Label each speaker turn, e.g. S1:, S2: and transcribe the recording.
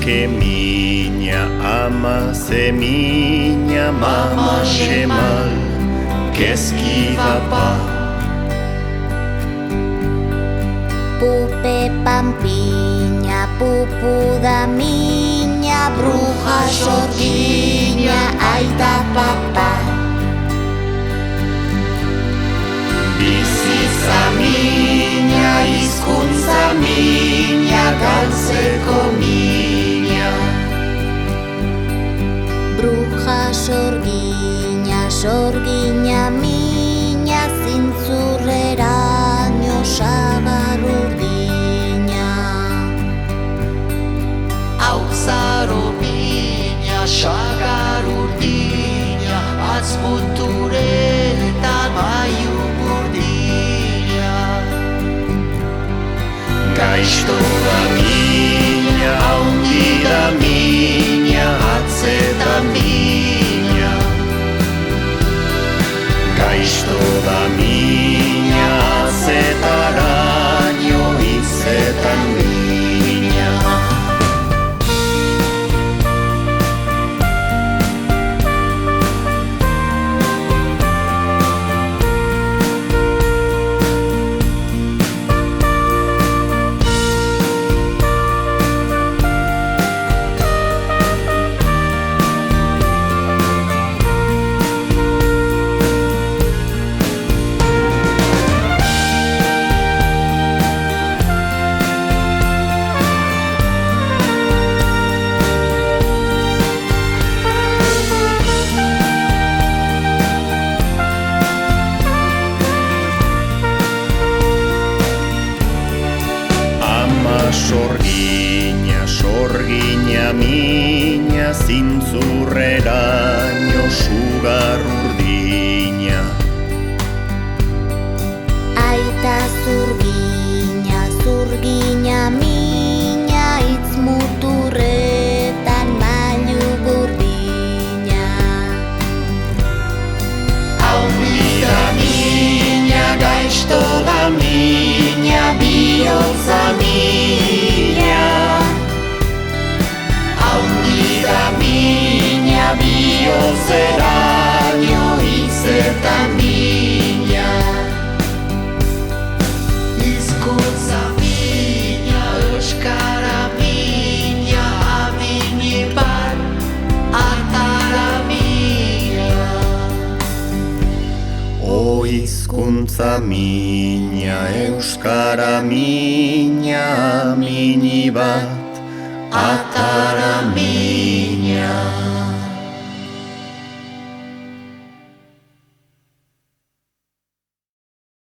S1: Kemina, ama semina, mama shemal, keskivapa.
S2: Pupe pampiña, pupu da miña, bruja sorgiña, aita papa.
S1: Bizitza miña, hizkuntza miña, galtzeko miña.
S2: Bruja sorgiña, sorgiña miña, zintzurreraino sagar urdina.
S3: Hauzaro miña, sagar urdina, atzmuturetan maiu burdina.
S1: Gaizto da miña, haundi da miña, atzetan miña. Gaizto da miña, atzetaraino, hitzetan miña. Sorgiña, sorgiña miña, zintzurreraino sugar urdina.
S2: Aita zurgiña, zurgiña miña, itzmuturretan mailu burdina.
S1: Haundi da miña, gaizto da miña, bihotza miña. Haundi da miña, bihotzeraino, hitzetan miña.
S3: Hizkuntza miña, euskara miña, adini bat, atara miña.
S1: O hizkuntza miña, euskara miña, mini bat, atara miña.